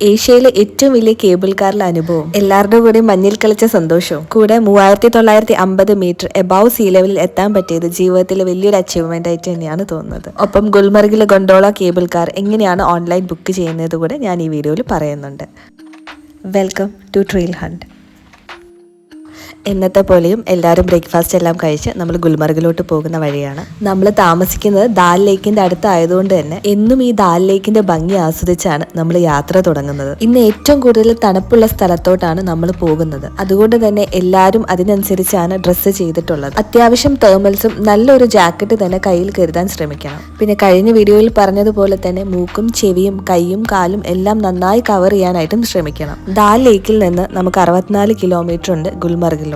ഏഷ്യയിലെ ഏറ്റവും വലിയ കേബിൾ കാറിലെ അനുഭവം, എല്ലാവരുടെ കൂടെ മഞ്ഞിൽ കളിച്ച സന്തോഷവും, കൂടെ 3950 മീറ്റർ എബവ് സീ ലെവലിൽ എത്താൻ പറ്റിയത് ജീവിതത്തിലെ വലിയൊരു അച്ചീവ്മെന്റ് ആയിട്ട് തന്നെയാണ് തോന്നുന്നത്. ഒപ്പം ഗുൽമർഗിലെ ഗൊണ്ടോള കേബിൾ കാർ എങ്ങനെയാണ് ഓൺലൈൻ ബുക്ക് ചെയ്യുന്നത് കൂടെ ഞാൻ ഈ വീഡിയോയിൽ പറയുന്നുണ്ട്. Welcome to Trail Hunt. എന്നത്തെ പോലെയും എല്ലാവരും ബ്രേക്ക്ഫാസ്റ്റ് എല്ലാം കഴിച്ച് നമ്മൾ ഗുൽമർഗിലോട്ട് പോകുന്ന വഴിയാണ്. നമ്മൾ താമസിക്കുന്നത് ദാൽ ലേക്കിന്റെ അടുത്തായതുകൊണ്ട് തന്നെ എന്നും ഈ ദാൽ ലേക്കിന്റെ ഭംഗി ആസ്വദിച്ചാണ് നമ്മൾ യാത്ര തുടങ്ങുന്നത്. ഇന്ന് ഏറ്റവും കൂടുതൽ തണുപ്പുള്ള സ്ഥലത്തോട്ടാണ് നമ്മൾ പോകുന്നത്. അതുകൊണ്ട് തന്നെ എല്ലാവരും അതിനനുസരിച്ചാണ് ഡ്രസ്സ് ചെയ്തിട്ടുള്ളത്. അത്യാവശ്യം തേർമൽസും നല്ലൊരു ജാക്കറ്റ് തന്നെ കയ്യിൽ കരുതാൻ ശ്രമിക്കണം. പിന്നെ കഴിഞ്ഞ വീഡിയോയിൽ പറഞ്ഞതുപോലെ തന്നെ മൂക്കും ചെവിയും കൈയും കാലും എല്ലാം നന്നായി കവർ ചെയ്യാനായിട്ടും ശ്രമിക്കണം. ദാൽ ലേക്കിൽ നിന്ന് നമുക്ക് 64 കിലോമീറ്റർ ഉണ്ട് ഗുൽമർഗിൽ.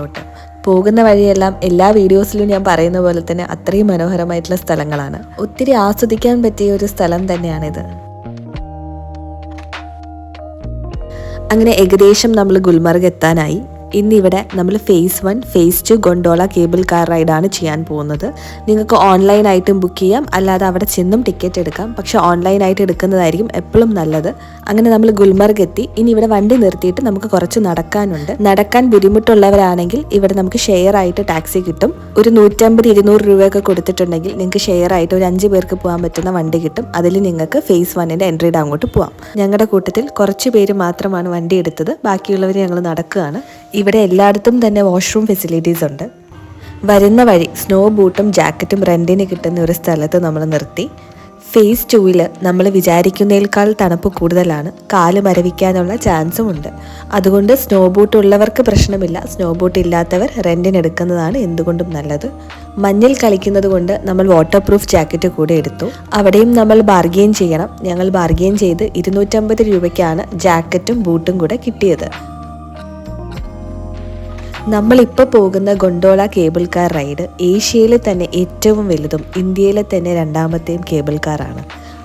പോകുന്ന വഴിയെല്ലാം എല്ലാ വീഡിയോസിലും ഞാൻ പറയുന്ന പോലെ തന്നെ അത്രയും മനോഹരമായിട്ടുള്ള സ്ഥലങ്ങളാണ്. ഒത്തിരി ആസ്വദിക്കാൻ പറ്റിയ ഒരു സ്ഥലം തന്നെയാണിത്. അങ്ങനെ ഏകദേശം നമ്മൾ ഗുൽമർഗ് എത്താനായി. ഇന്നിവിടെ നമ്മൾ phase 1, phase 2 gondola cable car റൈഡാണ് ചെയ്യാൻ പോകുന്നത്. നിങ്ങൾക്ക് ഓൺലൈനായിട്ടും ബുക്ക് ചെയ്യാം, അല്ലാതെ അവിടെ ചെന്നും ടിക്കറ്റ് എടുക്കാം. പക്ഷെ ഓൺലൈനായിട്ട് എടുക്കുന്നതായിരിക്കും എപ്പോഴും നല്ലത്. അങ്ങനെ നമ്മൾ ഗുൽമർഗ് എത്തി. ഇനി ഇവിടെ വണ്ടി നിർത്തിയിട്ട് നമുക്ക് കുറച്ച് നടക്കാനുണ്ട്. നടക്കാൻ ബുദ്ധിമുട്ടുള്ളവരാണെങ്കിൽ ഇവിടെ നമുക്ക് ഷെയർ ആയിട്ട് ടാക്സി കിട്ടും. ഒരു 150-200 രൂപയൊക്കെ കൊടുത്തിട്ടുണ്ടെങ്കിൽ നിങ്ങൾക്ക് ഷെയർ ആയിട്ട് ഒരു 5 പേർക്ക് പോകാൻ പറ്റുന്ന വണ്ടി കിട്ടും. അതിൽ നിങ്ങൾക്ക് ഫേസ് 1ന്റെ എൻട്രിയുടെ അങ്ങോട്ട് പോവാം. ഞങ്ങളുടെ കൂട്ടത്തിൽ കുറച്ച് പേര് മാത്രമാണ് വണ്ടി എടുത്തത്. ബാക്കിയുള്ളവർ ഞങ്ങൾ നടക്കുകയാണ്. ഇവിടെ എല്ലായിടത്തും തന്നെ വാഷ്റൂം ഫെസിലിറ്റീസ് ഉണ്ട്. വരുന്ന വഴി സ്നോ ബൂട്ടും ജാക്കറ്റും റെന്റിന് കിട്ടുന്ന ഒരു സ്ഥലത്ത് നമ്മൾ നിർത്തി. ഫേസ് 2ൽ നമ്മൾ വിചാരിക്കുന്നതിനേക്കാൾ തണുപ്പ് കൂടുതലാണ്. കാല് മരവിക്കാനുള്ള ചാൻസും ഉണ്ട്. അതുകൊണ്ട് സ്നോ ബൂട്ട് ഉള്ളവർക്ക് പ്രശ്നമില്ല. സ്നോ ബൂട്ട് ഇല്ലാത്തവർ റെന്റിന് എടുക്കുന്നതാണ് എന്തുകൊണ്ടും നല്ലത്. മഞ്ഞിൽ കളിക്കുന്നത് കൊണ്ട് നമ്മൾ വാട്ടർ പ്രൂഫ് ജാക്കറ്റ് കൂടെ എടുത്തു. അവിടെയും നമ്മൾ ബാർഗെയിൻ ചെയ്യണം. ഞങ്ങൾ ബാർഗെയിൻ ചെയ്ത് 250 രൂപയ്ക്കാണ് ജാക്കറ്റും ബൂട്ടും കൂടെ കിട്ടിയത്. നമ്മളിപ്പോൾ പോകുന്ന ഗൊണ്ടോള കേബിൾ കാർ റൈഡ് ഏഷ്യയിലെ തന്നെ ഏറ്റവും വലുതും ഇന്ത്യയിലെ തന്നെ 2ാമത്തെയും കേബിൾ കാറാണ്.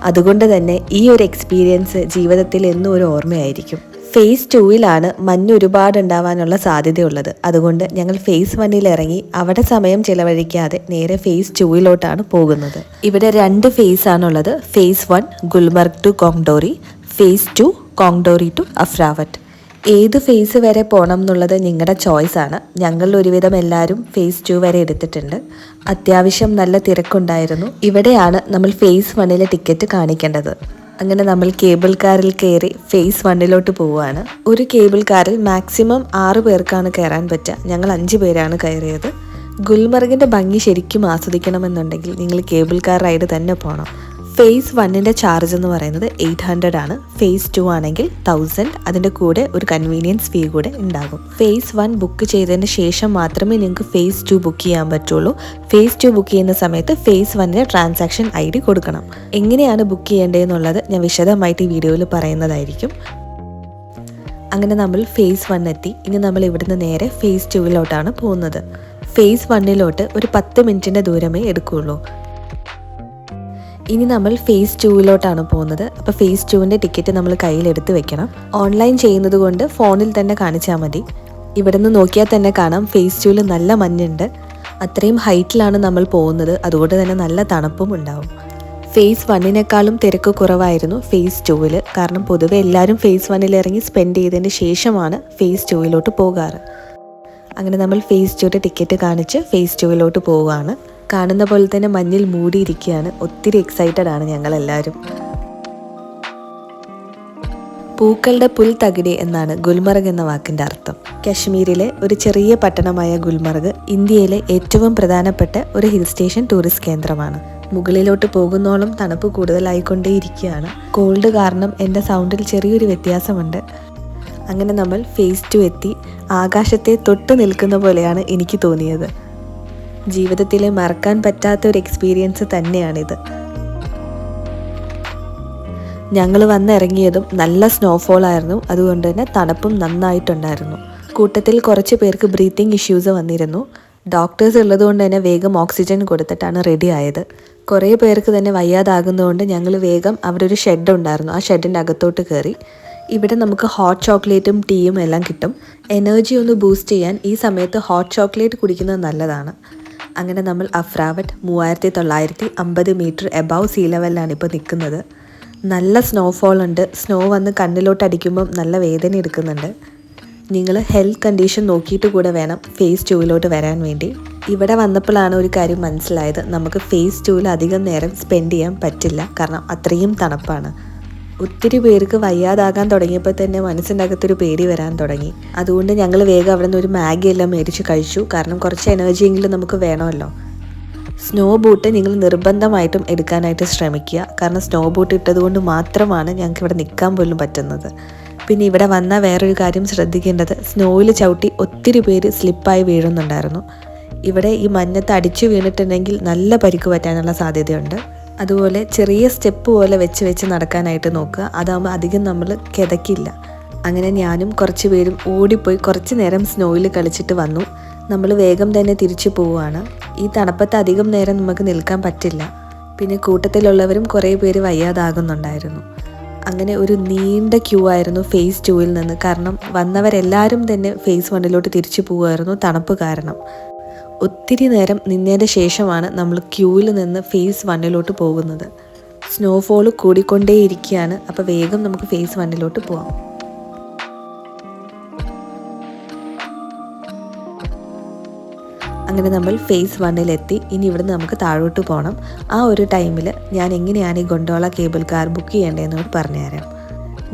അതുകൊണ്ട് തന്നെ ഈ ഒരു എക്സ്പീരിയൻസ് ജീവിതത്തിൽ എന്നും ഒരു ഓർമ്മയായിരിക്കും. ഫേസ് 2ലാണ് മഞ്ഞ് ഒരുപാട് ഉണ്ടാവാനുള്ള സാധ്യതയുള്ളത്. അതുകൊണ്ട് ഞങ്ങൾ ഫേസ് 1ൽ ഇറങ്ങി അവിടെ സമയം ചിലവഴിക്കാതെ നേരെ ഫേസ് 2ലോട്ടാണ് പോകുന്നത്. ഇവിടെ 2 ഫേസ് ആണുള്ളത്. Phase 1 Gulmarg to Kongdori, phase 2 Kongdori to Afarwat. ഏത് ഫേസ് വരെ പോകണം എന്നുള്ളത് നിങ്ങളുടെ ചോയ്സാണ്. ഞങ്ങളിൽ ഒരുവിധം എല്ലാവരും ഫേസ് 2 വരെ എടുത്തിട്ടുണ്ട്. അത്യാവശ്യം നല്ല തിരക്കുണ്ടായിരുന്നു. ഇവിടെയാണ് നമ്മൾ ഫേസ് 1ലെ ടിക്കറ്റ് കാണിക്കേണ്ടത്. അങ്ങനെ നമ്മൾ കേബിൾ കാറിൽ കയറി ഫേസ് 1ലോട്ട് പോവുകയാണ്. ഒരു കേബിൾ കാറിൽ മാക്സിമം 6 പേർക്കാണ് കയറാൻ പറ്റുക. ഞങ്ങൾ 5 പേരാണ് കയറിയത്. ഗുൽമർഗിൻ്റെ ഭംഗി ശരിക്കും ആസ്വദിക്കണമെന്നുണ്ടെങ്കിൽ നിങ്ങൾ കേബിൾ കാർ റൈഡ് തന്നെ പോകണം. ഫേസ് 1ന്റെ ചാർജ് എന്ന് പറയുന്നത് 800 ആണ്. ഫേസ് 2 ആണെങ്കിൽ 1000. അതിൻ്റെ കൂടെ ഒരു കൺവീനിയൻസ് ഫീ കൂടെ ഉണ്ടാകും. ഫേസ് 1 ബുക്ക് ചെയ്തതിന് ശേഷം മാത്രമേ നിങ്ങൾക്ക് ഫേസ് 2 ബുക്ക് ചെയ്യാൻ പറ്റുള്ളൂ. ഫേസ് 2 ബുക്ക് ചെയ്യുന്ന സമയത്ത് ഫേസ് 1ന്റെ ട്രാൻസാക്ഷൻ ID കൊടുക്കണം. എങ്ങനെയാണ് ബുക്ക് ചെയ്യേണ്ടതെന്നുള്ളത് ഞാൻ വിശദമായിട്ട് ഈ വീഡിയോയിൽ പറയുന്നതായിരിക്കും. അങ്ങനെ നമ്മൾ ഫേസ് 1 എത്തി. ഇനി നമ്മൾ ഇവിടുന്ന് നേരെ ഫേസ് 2ലോട്ടാണ് പോകുന്നത്. ഫേസ് 1ലോട്ട് ഒരു 10 മിനിറ്റിൻ്റെ ദൂരമേ എടുക്കുകയുള്ളൂ. ഇനി നമ്മൾ ഫേസ് 2ലോട്ടാണ് പോകുന്നത്. അപ്പോൾ ഫേസ് 2ന്റെ ടിക്കറ്റ് നമ്മൾ കയ്യിലെടുത്ത് വെക്കണം. ഓൺലൈൻ ചെയ്യുന്നത് കൊണ്ട് ഫോണിൽ തന്നെ കാണിച്ചാൽ മതി. ഇവിടെ നിന്ന് നോക്കിയാൽ തന്നെ കാണാം ഫേസ് 2ൽ നല്ല മഞ്ഞുണ്ട്. അത്രയും ഹൈറ്റിലാണ് നമ്മൾ പോകുന്നത്. അതുകൊണ്ട് തന്നെ നല്ല തണുപ്പും ഉണ്ടാവും. ഫേസ് 1നേക്കാളും തിരക്ക് കുറവായിരുന്നു ഫേസ് 2ൽ. കാരണം പൊതുവെ എല്ലാവരും ഫേസ് 1ൽ ഇറങ്ങി സ്പെൻഡ് ചെയ്തതിന് ശേഷമാണ് ഫേസ് 2ലോട്ട് പോകാറ്. അങ്ങനെ നമ്മൾ ഫേസ് 2ന്റെ ടിക്കറ്റ് കാണിച്ച് ഫേസ് 2ലോട്ട് പോവുകയാണ്. കാണുന്ന പോലെ തന്നെ മഞ്ഞിൽ മൂടിയിരിക്കുകയാണ്. ഒത്തിരി എക്സൈറ്റഡ് ആണ് ഞങ്ങളെല്ലാവരും. പൂക്കളുടെ പുൽത്തകിടി എന്നാണ് ഗുൽമർഗ് എന്ന വാക്കിൻ്റെ അർത്ഥം. കശ്മീരിലെ ഒരു ചെറിയ പട്ടണമായ ഗുൽമർഗ് ഇന്ത്യയിലെ ഏറ്റവും പ്രധാനപ്പെട്ട ഒരു ഹിൽ സ്റ്റേഷൻ ടൂറിസ്റ്റ് കേന്ദ്രമാണ്. മുകളിലോട്ട് പോകുന്നോളം തണുപ്പ് കൂടുതലായിക്കൊണ്ടേയിരിക്കുകയാണ്. കോൾഡ് കാരണം എൻ്റെ സൗണ്ടിൽ ചെറിയൊരു വ്യത്യാസമുണ്ട്. അങ്ങനെ നമ്മൾ ഫേസ് 2 എത്തി. ആകാശത്തെ തൊട്ട് നിൽക്കുന്ന പോലെയാണ് എനിക്ക് തോന്നിയത്. ജീവിതത്തിലെ മറക്കാൻ പറ്റാത്ത ഒരു എക്സ്പീരിയൻസ് തന്നെയാണിത്. ഞങ്ങൾ വന്നിറങ്ങിയതും നല്ല സ്നോഫോൾ ആയിരുന്നു. അതുകൊണ്ട് തന്നെ തണുപ്പും നന്നായിട്ടുണ്ടായിരുന്നു. കൂട്ടത്തിൽ കുറച്ച് പേർക്ക് ബ്രീത്തിങ് ഇഷ്യൂസ് വന്നിരുന്നു. ഡോക്ടേഴ്സ് ഉള്ളതുകൊണ്ട് തന്നെ വേഗം ഓക്സിജൻ കൊടുത്തിട്ടാണ് റെഡി ആയത്. കുറേ പേർക്ക് തന്നെ വയ്യാതാകുന്നതുകൊണ്ട് ഞങ്ങൾ വേഗം അവിടെ ഒരു ഷെഡ് ഉണ്ടായിരുന്നു. ആ ഷെഡിൻ്റെ അകത്തോട്ട് കയറി. ഇവിടെ നമുക്ക് ഹോട്ട് ചോക്ലേറ്റും ടീയും എല്ലാം കിട്ടും. എനർജി ഒന്ന് ബൂസ്റ്റ് ചെയ്യാൻ ഈ സമയത്ത് ഹോട്ട് ചോക്ലേറ്റ് കുടിക്കുന്നത് നല്ലതാണ്. അങ്ങനെ നമ്മൾ അഫ്രാവറ്റ് 3950 മീറ്റർ എബവ് സീ ലെവലിലാണ് ഇപ്പോൾ നിൽക്കുന്നത്. നല്ല സ്നോഫോൾ ഉണ്ട്. സ്നോ വന്ന് കണ്ണിലോട്ട് അടിക്കുമ്പം നല്ല വേദന എടുക്കുന്നുണ്ട്. നിങ്ങൾ ഹെൽത്ത് കണ്ടീഷൻ നോക്കിയിട്ട് കൂടെ വേണം ഫേസ് 2 വരാൻ വേണ്ടി. ഇവിടെ വന്നപ്പോഴാണ് ഒരു കാര്യം മനസ്സിലായത്, നമുക്ക് ഫേസ് 2 അധികം നേരം സ്പെൻഡ് ചെയ്യാൻ പറ്റില്ല, കാരണം അത്രയും തണുപ്പാണ്. ഒത്തിരി പേർക്ക് വയ്യാതാകാൻ തുടങ്ങിയപ്പോൾ തന്നെ മനസ്സിൻ്റെ അകത്തൊരു പേടി വരാൻ തുടങ്ങി. അതുകൊണ്ട് ഞങ്ങൾ വേഗം അവിടെ നിന്ന് ഒരു മാഗി എല്ലാം മേടിച്ച് കഴിച്ചു, കാരണം കുറച്ച് എനർജിയെങ്കിലും നമുക്ക് വേണമല്ലോ. സ്നോ ബൂട്ട് നിങ്ങൾ നിർബന്ധമായിട്ടും എടുക്കാനായിട്ട് ശ്രമിക്കുക, കാരണം സ്നോ ബൂട്ട് ഇട്ടതുകൊണ്ട് മാത്രമാണ് ഞങ്ങൾക്ക് ഇവിടെ നിൽക്കാൻ പോലും പറ്റുന്നത്. പിന്നെ ഇവിടെ വന്ന വേറൊരു കാര്യം ശ്രദ്ധിക്കേണ്ടത്, സ്നോയിൽ ചവിട്ടി ഒത്തിരി പേര് സ്ലിപ്പായി വീഴുന്നുണ്ടായിരുന്നു. ഇവിടെ ഈ മഞ്ഞത്ത് അടിച്ചു വീണിട്ടുണ്ടെങ്കിൽ നല്ല പരിക്ക് പറ്റാനുള്ള സാധ്യതയുണ്ട്. അതുപോലെ ചെറിയ സ്റ്റെപ്പ് പോലെ വെച്ച് നടക്കാനായിട്ട് നോക്കുക, അതാകുമ്പോൾ അധികം നമ്മൾ കിതക്കില്ല. അങ്ങനെ ഞാനും കുറച്ച് പേരും ഓടിപ്പോയി കുറച്ച് നേരം സ്നോയിൽ കളിച്ചിട്ട് വന്നു. നമ്മൾ വേഗം തന്നെ തിരിച്ചു പോവുകയാണ്. ഈ തണുപ്പത്ത് അധികം നേരം നമുക്ക് നിൽക്കാൻ പറ്റില്ല. പിന്നെ കൂട്ടത്തിലുള്ളവരും കുറേ പേര് വയ്യാതാകുന്നുണ്ടായിരുന്നു. അങ്ങനെ ഒരു നീണ്ട ക്യൂ ആയിരുന്നു ഫേസ് 2 നിന്ന്. കാരണം വന്നവരെല്ലാവരും തന്നെ ഫേസ് 1 തിരിച്ചു പോവുമായിരുന്നു തണുപ്പ് കാരണം. ഒത്തിരി നേരം നിന്നതിന് ശേഷമാണ് നമ്മൾ ക്യൂവിൽ നിന്ന് ഫേസ് 1 പോകുന്നത്. സ്നോഫോൾ കൂടിക്കൊണ്ടേയിരിക്കുകയാണ്. അപ്പോൾ വേഗം നമുക്ക് ഫേസ് 1 പോവാം. അങ്ങനെ നമ്മൾ ഫേസ് 1 ഇനി ഇവിടുന്ന് നമുക്ക് താഴോട്ട് പോകണം. ആ ഒരു ടൈമിൽ ഞാൻ എങ്ങനെയാണ് ഈ ഗൊണ്ടോള കേബിൾ കാർ ബുക്ക് ചെയ്യേണ്ടതെന്നോട് പറഞ്ഞുതരാം.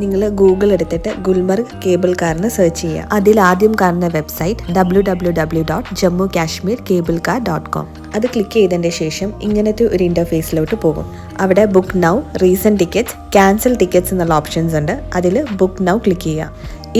നിങ്ങൾ ഗൂഗിൾ എടുത്തിട്ട് ഗുൽമർഗ് കേബിൾ കാറിന് സെർച്ച് ചെയ്യുക. അതിൽ ആദ്യം കാണുന്ന വെബ്സൈറ്റ് www.jammukashmircablecar.com. അത് ക്ലിക്ക് ചെയ്തതിൻ്റെ ശേഷം ഇങ്ങനത്തെ ഒരു ഇൻ്റർഫേസിലോട്ട് പോകും. അവിടെ book now, recent tickets, cancel tickets എന്നുള്ള ഓപ്ഷൻസ് ഉണ്ട്. അതിൽ ബുക്ക് നൗ ക്ലിക്ക് ചെയ്യുക.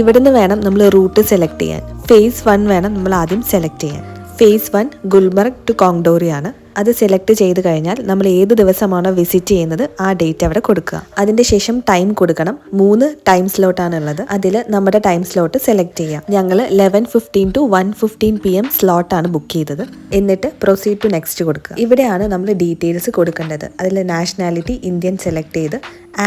ഇവിടുന്ന് വേണം നമ്മൾ റൂട്ട് സെലക്ട് ചെയ്യാൻ. ഫേസ് 1 വേണം നമ്മൾ ആദ്യം സെലക്ട് ചെയ്യാൻ. ഫേസ് 1 ഗുൽമർഗ് ടു കോങ്ഡോറിയാണ്. അത് സെലക്ട് ചെയ്ത് കഴിഞ്ഞാൽ നമ്മൾ ഏത് ദിവസമാണോ വിസിറ്റ് ചെയ്യുന്നത് ആ ഡേറ്റ് അവിടെ കൊടുക്കുക. അതിൻ്റെ ശേഷം ടൈം കൊടുക്കണം. 3 ടൈം സ്ലോട്ടാണുള്ളത്. അതിൽ നമ്മുടെ ടൈം സ്ലോട്ട് സെലക്ട് ചെയ്യാം. ഞങ്ങൾ 11:15 to 1:15 PM സ്ലോട്ടാണ് ബുക്ക് ചെയ്തത്. എന്നിട്ട് പ്രൊസീഡ് ടു നെക്സ്റ്റ് കൊടുക്കുക. ഇവിടെയാണ് നമ്മൾ ഡീറ്റെയിൽസ് കൊടുക്കേണ്ടത്. അതിൽ നാഷണാലിറ്റി ഇന്ത്യൻ സെലക്ട് ചെയ്ത്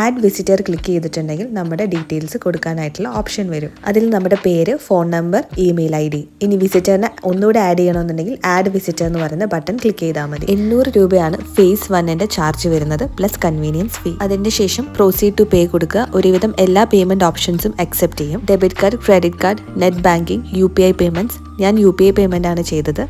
ആഡ് വിസിറ്റർ ക്ലിക്ക് ചെയ്തിട്ടുണ്ടെങ്കിൽ നമ്മുടെ ഡീറ്റെയിൽസ് കൊടുക്കാനായിട്ടുള്ള ഓപ്ഷൻ വരും. അതിൽ നമ്മുടെ പേര്, ഫോൺ നമ്പർ, ഇമെയിൽ ID. ഇനി വിസിറ്ററിനെ ഒന്നുകൂടെ ആഡ് ചെയ്യണമെന്നുണ്ടെങ്കിൽ ആഡ് വിസിറ്റർ എന്ന് പറയുന്ന ബട്ടൺ ക്ലിക്ക് ചെയ്താൽ മതി. 800 രൂപയാണ് ഫേസ് 1 ചാർജ് വരുന്നത്, പ്ലസ് കൺവീനിയൻസ് ഫീ. അതിന്റെ ശേഷം പ്രൊസീഡ് ടു പേ കൊടുക്കുക. ഒരുവിധം എല്ലാ പേയ്മെന്റ് ഓപ്ഷൻസും അക്സെപ്റ്റ് ചെയ്യും. Debit card, credit card, net banking, UPI payments. ഞാൻ UPI പേയ്മെന്റ് ആണ് ചെയ്തത്.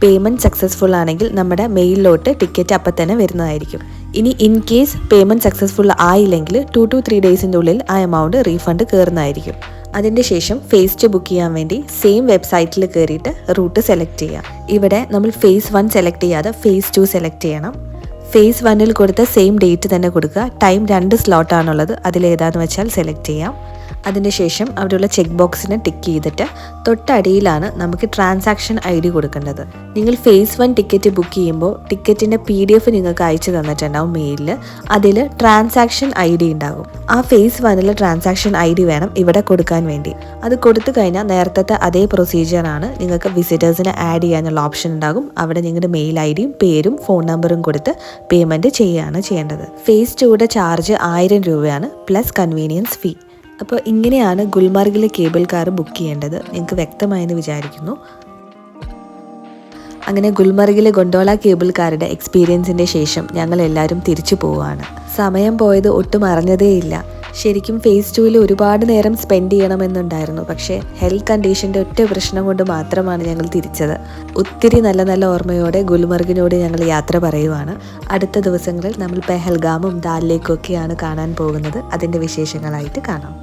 പേയ്മെന്റ് സക്സസ്ഫുൾ ആണെങ്കിൽ നമ്മുടെ മെയിലിലോട്ട് ടിക്കറ്റ് അപ്പം തന്നെ വരുന്നതായിരിക്കും. ഇനി ഇൻ കേസ് പേയ്മെന്റ് സക്സസ്ഫുൾ ആയില്ലെങ്കിൽ 2 to 3 ഡേയ്സിൻ്റെ ഉള്ളിൽ ആ എമൗണ്ട് റീഫണ്ട് കയറുന്നതായിരിക്കും. അതിൻ്റെ ശേഷം ഫേസ് 2 ബുക്ക് ചെയ്യാൻ വേണ്ടി സെയിം വെബ്സൈറ്റിൽ കയറിയിട്ട് റൂട്ട് സെലക്ട് ചെയ്യാം. ഇവിടെ നമ്മൾ ഫേസ് 1 സെലക്ട് ചെയ്യാതെ ഫേസ് 2 സെലക്ട് ചെയ്യണം. ഫേസ് 1 കൊടുത്ത സെയിം ഡേറ്റ് തന്നെ കൊടുക്കുക. ടൈം 2 സ്ലോട്ടാണുള്ളത്. അതിലേതാണെന്ന് വെച്ചാൽ സെലക്ട് ചെയ്യാം. അതിന് ശേഷം അവിടെയുള്ള ചെക്ക് ബോക്സിനെ ടിക്ക് ചെയ്തിട്ട് തൊട്ടടിയിലാണ് നമുക്ക് ട്രാൻസാക്ഷൻ ID കൊടുക്കേണ്ടത്. നിങ്ങൾ ഫേസ് 1 ടിക്കറ്റ് ബുക്ക് ചെയ്യുമ്പോൾ ടിക്കറ്റിൻ്റെ PDF നിങ്ങൾക്ക് അയച്ചു തന്നിട്ടുണ്ടാവും മെയിലിൽ. അതിൽ ട്രാൻസാക്ഷൻ ID ഉണ്ടാകും. ആ ഫേസ് 1 ട്രാൻസാക്ഷൻ ID വേണം ഇവിടെ കൊടുക്കാൻ വേണ്ടി. അത് കൊടുത്തു കഴിഞ്ഞാൽ നേരത്തെ അതേ പ്രൊസീജിയറാണ്. നിങ്ങൾക്ക് വിസിറ്റേഴ്സിനെ ആഡ് ചെയ്യാനുള്ള ഓപ്ഷൻ ഉണ്ടാകും. അവിടെ നിങ്ങളുടെ മെയിൽ IDയും പേരും ഫോൺ നമ്പറും കൊടുത്ത് പേയ്മെൻറ്റ് ചെയ്യുകയാണ് ചെയ്യേണ്ടത്. ഫേസ് 2 ചാർജ് 1000 രൂപയാണ്, പ്ലസ് കൺവീനിയൻസ് ഫീ. അപ്പോൾ ഇങ്ങനെയാണ് ഗുൽമർഗിലെ കേബിൾ കാർ ബുക്ക് ചെയ്യേണ്ടത്. നിങ്ങൾക്ക് വ്യക്തമായെന്ന് വിചാരിക്കുന്നു. അങ്ങനെ ഗുൽമർഗിലെ ഗൊണ്ടോള കേബിൾ കാറുടെ എക്സ്പീരിയൻസിൻ്റെ ശേഷം ഞങ്ങൾ എല്ലാവരും തിരിച്ചു പോവുകയാണ്. സമയം പോയത് ഒട്ടും അറിഞ്ഞതേയില്ല. ശരിക്കും ഫേസ് 2 ഒരുപാട് നേരം സ്പെൻഡ് ചെയ്യണമെന്നുണ്ടായിരുന്നു. പക്ഷേ ഹെൽത്ത് കണ്ടീഷൻ്റെ ഒറ്റ പ്രശ്നം കൊണ്ട് മാത്രമാണ് ഞങ്ങൾ തിരിച്ചത്. ഒത്തിരി നല്ല നല്ല ഓർമ്മയോടെ ഗുൽമർഗിനോട് ഞങ്ങൾ യാത്ര പറയുവാണ്. അടുത്ത ദിവസങ്ങളിൽ നമ്മൾ പെഹൽഗാമും ദാൽ ലേക്കും ഒക്കെയാണ് കാണാൻ പോകുന്നത്. അതിൻ്റെ വിശേഷങ്ങളായിട്ട് കാണാം.